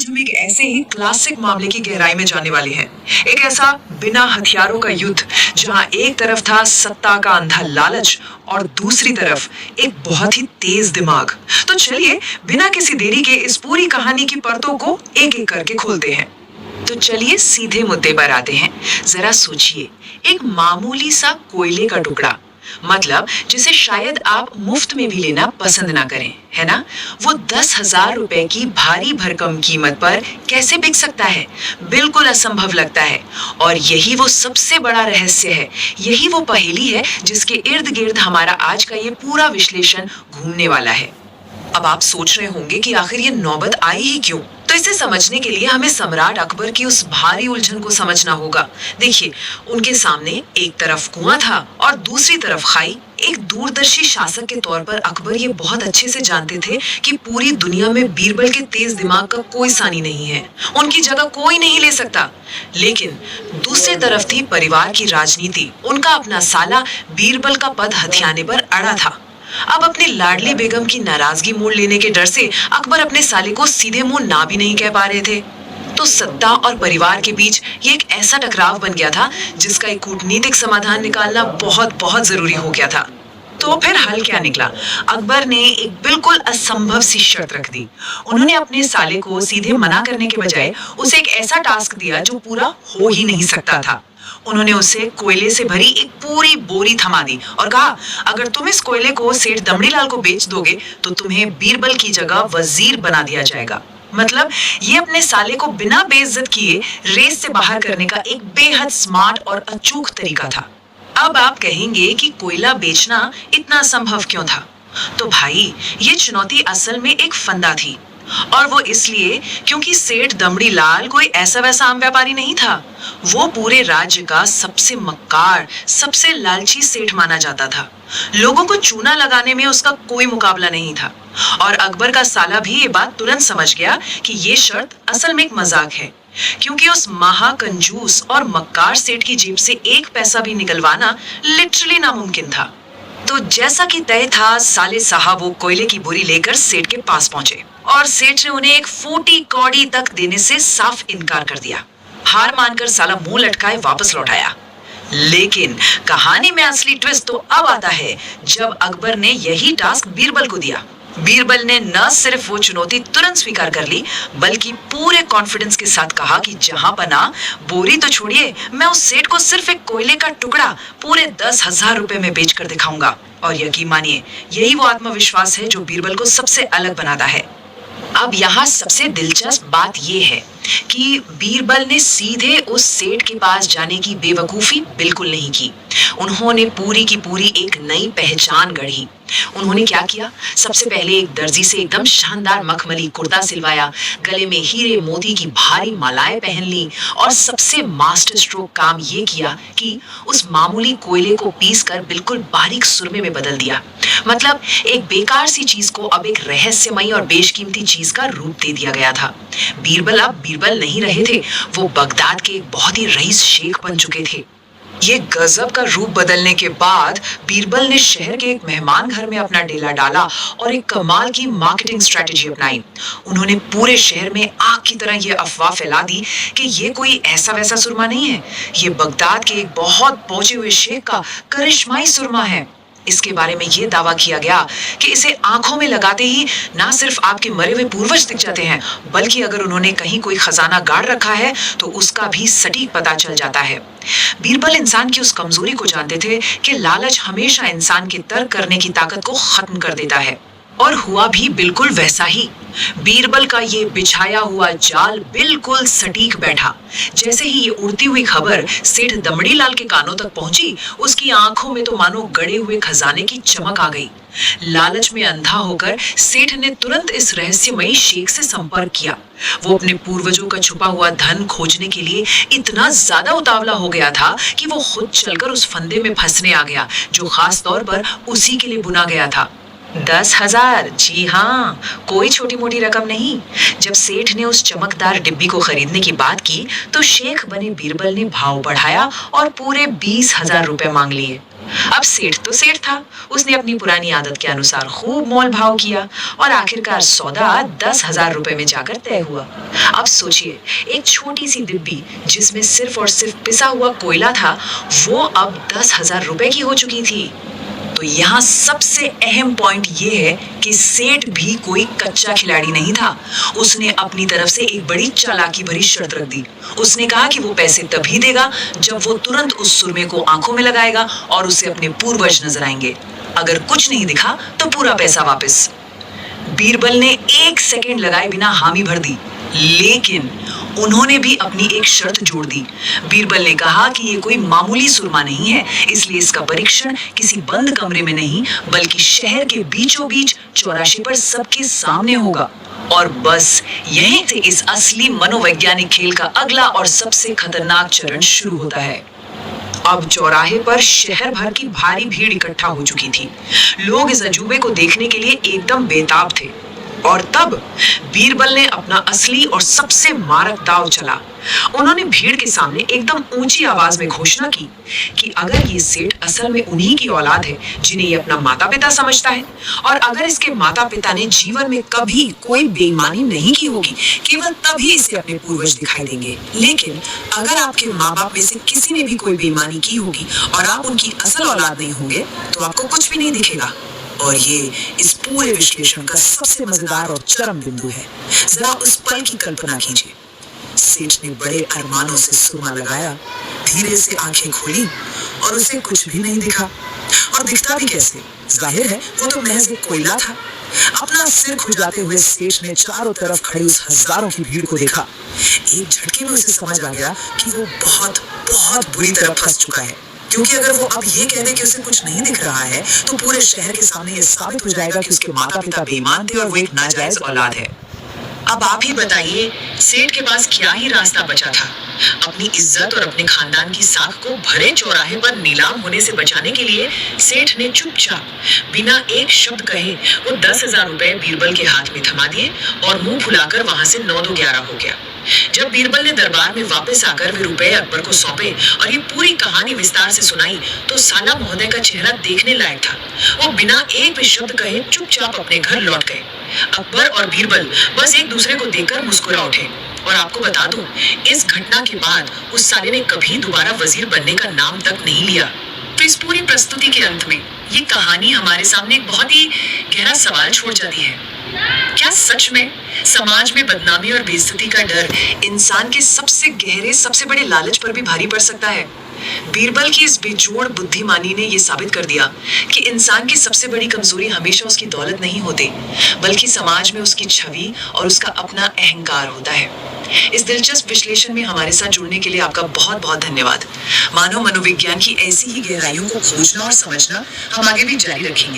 आज हम एक ऐसे ही क्लासिक मामले की गहराई में जाने वाले हैं। एक ऐसा बिना हथियारों का युद्ध जहां एक तरफ था सत्ता का अंधा लालच और दूसरी तरफ एक बहुत ही तेज दिमाग। तो चलिए बिना किसी देरी के इस पूरी कहानी की परतों को एक एक करके खोलते हैं। तो चलिए सीधे मुद्दे पर आते हैं। जरा सोचिए, एक मामूली सा कोयले का टुकड़ा, मतलब जिसे शायद आप मुफ्त में भी लेना पसंद ना करें, है ना, वो 10,000 रुपए की भारी भरकम कीमत पर कैसे बिक सकता है? बिल्कुल असंभव लगता है। और यही वो सबसे बड़ा रहस्य है, यही वो पहेली है जिसके इर्द गिर्द हमारा आज का ये पूरा विश्लेषण घूमने वाला है। अब आप सोच रहे होंगे कि आखिर ये नौबत आई ही क्यों? तो इसे समझने के लिए हमें सम्राट अकबर की उस भारी उलझन को समझना होगा। देखिए, उनके सामने एक तरफ कुआं था और दूसरी तरफ खाई। एक दूरदर्शी शासक के तौर पर अकबर ये बहुत अच्छे से जानते थे कि पूरी दुनिया में बीरबल के तेज दिमाग का कोई सानी नहीं है, उनकी जगह कोई नहीं ले सकता। लेकिन दूसरी तरफ थी परिवार की राजनीति। उनका अपना साला बीरबल का पद हथियाने पर अड़ा था। अब अपनी लाडली बेगम की नाराजगी मोड़ लेने के डर से अकबर अपने साले को सीधे मुंह ना भी नहीं कह पा रहे थे। तो सत्ता और परिवार के बीच ये एक ऐसा टकराव बन गया था जिसका एक कूटनीतिक समाधान निकालना बहुत बहुत जरूरी हो गया था। तो फिर हल क्या निकला? अकबर ने एक बिल्कुल असंभव सी शर्त रख दी। उन्होंने अपने साले को सीधे मना करने के बजाय उसे एक ऐसा टास्क दिया जो पूरा हो ही नहीं सकता था। उन्होंने उसे कोयले से भरी एक पूरी बोरी थमा दी और कहा, अगर तुम इस कोयले को सेठ दमड़ीलाल को बेच दोगे तो तुम्हें बीरबल की जगह वजीर बना दिया जाएगा। मतलब ये अपने साले को बिना बेइज्जत किए रेस से बाहर करने का एक बेहद स्मार्ट और अचूक तरीका था। अब आप कहेंगे कि कोयला बेचना इतना असंभव क्यों था? तो भाई, ये चुनौती असल में एक फंदा थी, और वो इसलिए क्योंकि सेठ दमड़ीलाल कोई ऐसा वैसा आम व्यापारी नहीं था। वो पूरे राज्य का सबसे मक्कार, सबसे लालची सेठ माना जाता था। लोगों को चूना लगाने में उसका कोई मुकाबला नहीं था। और अकबर का साला भी ये बात तुरंत समझ गया कि ये शर्त असल में एक मजाक है, क्योंकि उस महाकंजूस और मक्कार सेठ की जेब से एक पैसा भी निकलवाना लिटरली नामुमकिन था। तो जैसा कि तय था, साले साहब वो कोयले की बोरी लेकर सेठ के पास पहुंचे और सेठ ने उन्हें एक फूटी कौड़ी तक देने से साफ इनकार कर दिया। हार मानकर साला मुंह लटकाए वापस लौट आया। लेकिन कहानी में असली ट्विस्ट तो अब आता है जब अकबर ने यही टास्क बीरबल को दिया। बीरबल ने न सिर्फ वो चुनौती तुरंत स्वीकार कर ली, बल्कि पूरे कॉन्फिडेंस के साथ कहा कि जहां पना, बोरी तो छोड़िए, मैं उस सेठ को सिर्फ एक कोयले का टुकड़ा पूरे 10,000 रुपए में बेच कर दिखाऊंगा। और यकीन मानिए, यही वो आत्मविश्वास है जो बीरबल को सबसे अलग बनाता है। अब यहाँ सबसे दिलचस्प बात यह है कि बीरबल ने सीधे उस सेठ के पास जाने की बेवकूफी बिल्कुल नहीं की। उन्होंने पूरी की पूरी एक नई पहचान गढ़ी। उन्होंने क्या किया? सबसे पहले एक दर्जी से एकदम शानदार मखमली कुर्ता सिलवाया, गले में हीरे मोती की भारी मालाएं पहन ली, और सबसे मास्टर स्ट्रोक काम ये किया कि उस मामूली कोयले को पीस कर बिल्कुल बारीक सुरमे में बदल दिया। मतलब एक बेकार सी चीज को अब एक रहस्यमयी और बेशकीमती चीज का रूप दे दिया गया था। बीरबल अब बीरबल नहीं रहे थे, वो बगदाद के एक बहुत ही रईस शेख बन चुके थे। ये गजब का रूप बदलने के बाद बीरबल ने शहर के एक मेहमान घर में अपना डेला डाला और एक कमाल की मार्केटिंग स्ट्रेटेजी अपनाई। उन्होंने पूरे शहर में आग की तरह ये अफवाह फैला दी कि ये कोई ऐसा वैसा सुरमा नहीं है, ये बगदाद के एक बहुत पहुंचे हुए शेख का करिश्माई सुरमा है। इसके बारे में ये दावा किया गया कि इसे आंखों में लगाते ही ना सिर्फ आपके मरे हुए पूर्वज दिख जाते हैं, बल्कि अगर उन्होंने कहीं कोई खजाना गाड़ रखा है तो उसका भी सटीक पता चल जाता है। बीरबल इंसान की उस कमजोरी को जानते थे कि लालच हमेशा इंसान के तर्क करने की ताकत को खत्म कर देता है, और हुआ भी बिल्कुल वैसा ही। बीरबल का ये बिछाया हुआ जाल बिल्कुल सटीक बैठा। जैसे ही ये उड़ती हुई खबर सेठ दमड़ीलाल के कानों तक पहुंची, उसकी आंखों में तो मानो गड़े हुए खजाने की चमक आ गई। लालच में अंधा होकर सेठ ने तुरंत इस रहस्यमयी शेख से संपर्क किया। वो अपने पूर्वजों का छुपा हुआ धन खोजने के लिए इतना ज्यादा उतावला हो गया था कि वो खुद चलकर उस फंदे में फंसने आ गया जो खास तौर पर उसी के लिए बुना गया था। 10,000, जी हाँ, कोई छोटी मोटी रकम नहीं। जब सेठ ने उस चमकदार डिब्बी को खरीदने की बात की तो शेख बने बीरबल ने भाव बढ़ाया और पूरे 20,000 रुपए मांग लिए। अब सेठ तो सेठ था, उसने अपनी पुरानी आदत के अनुसार खूब मोल भाव किया और आखिरकार सौदा 10,000 रुपए में जाकर तय हुआ। अब सोचिए, एक छोटी सी डिब्बी जिसमें सिर्फ और सिर्फ पिसा हुआ कोयला था, वो अब 10,000 रुपए की हो चुकी थी। तो यहाँ सबसे अहम पॉइंट ये है कि सेठ भी कोई कच्चा खिलाड़ी नहीं था। उसने अपनी तरफ से एक बड़ी चालाकी भरी शर्त रख दी। उसने कहा कि वो पैसे तभी देगा जब वो तुरंत उस सुरमे को आंखों में लगाएगा और उसे अपने पूर्वज नजर आएंगे। अगर कुछ नहीं दिखा तो पूरा पैसा वापस। बीरबल ने 1 सेकंड लगाए बिना हामी भर दी, लेकिन उन्होंने भी अपनी एक शर्त जोड़ दी। बीरबल ने कहा कि ये कोई मामूली सुरमा नहीं है, इसलिए इसका परीक्षण किसी बंद कमरे में नहीं बल्कि शहर के बीचों बीच चौराहे पर सबके सामने होगा। और बस यहीं से इस असली मनोवैज्ञानिक खेल का अगला और सबसे खतरनाक चरण शुरू होता है। अब चौराहे पर शहर भर की भारी भीड़ इकट्ठा हो चुकी थी। लोग इस अजूबे को देखने के लिए एकदम बेताब थे। और तब बीरबल ने अपना असली और सबसे मारक दांव चला। उन्होंने भीड़ के सामने एकदम ऊंची आवाज में घोषणा की कि अगर ये सेठ असल में उन्हीं की औलाद है जिन्हें ये अपना माता पिता समझता है, और अगर इसके माता पिता ने जीवन में कभी कोई बेईमानी नहीं की होगी, केवल तभी इसे अपने पूर्वज दिखाई देंगे। लेकिन अगर आपके माँ बाप में से किसी ने भी कोई बेईमानी की होगी और आप उनकी असल औलाद नहीं होंगे, तो आपको कुछ भी नहीं दिखेगा। और ये इस पूरे विश्लेषण का सबसे मजेदार और चरम बिंदु है। जरा उस पल की कल्पना कीजिए। सेठ ने बड़े अरमानों से सुरमा लगाया, धीरे से आंखें खोली और उसे कुछ भी नहीं दिखा। और दिखता भी कैसे? जाहिर है वो तो महज एक कोयला था। अपना सिर खुजाते हुए सेठ ने चारों तरफ खड़ी उस हजारों की भीड़ को देखा। एक झटके में उसे समझ आ गया कि वो बहुत बहुत बुरी तरह फंस चुका है, क्योंकि अगर वो अब ये कह दे कि उसे कुछ नहीं दिख रहा है तो पूरे शहर के सामने ये साबित हो जाएगा कि उसके माता पिता बेईमान थे और वो एक नाजायज औलाद है। अब आप ही बताइए, सेठ के पास क्या ही रास्ता बचा था? अपनी इज्जत और अपने खानदान की साख को भरे चौराहे पर नीलाम होने से बचाने के लिए सेठ ने चुपचाप बिना एक शब्द कहे वो 10,000 रुपए बीरबल के हाथ में थमा दिए और मुंह फुलाकर वहां से 9-2-11 हो गया। जब बीरबल ने दरबार में वापस आकर वे रुपए अकबर को सौंपे और ये पूरी कहानी विस्तार से सुनाई तो साला महोदय का चेहरा देखने लायक था। वो बिना एक भी शब्द कहे चुपचाप अपने घर लौट गए। अकबर और बीरबल बस एक दूसरे को देखकर मुस्कुरा उठे। और आपको बता दूं, इस घटना के बाद उस साले ने कभी दोबारा वजीर बनने का नाम तक नहीं लिया। तो इस पूरी प्रस्तुति के अंत में ये कहानी हमारे सामने एक बहुत ही गहरा सवाल छोड़ जाती है। क्या सच में समाज में बदनामी और बेइज्जती का डर इंसान के सबसे गहरे, सबसे बड़े लालच पर भी भारी पड़ सकता है? बीरबल की इस बेजोड़ बुद्धिमानी ने यह साबित कर दिया कि इंसान की सबसे बड़ी कमजोरी हमेशा उसकी दौलत नहीं होती, बल्कि समाज में उसकी छवि और उसका अपना अहंकार होता है। इस दिलचस्प विश्लेषण में हमारे साथ जुड़ने के लिए आपका बहुत बहुत धन्यवाद। मानव मनोविज्ञान की ऐसी ही गहराइयों को खोजना और समझना हम आगे भी जारी रखेंगे।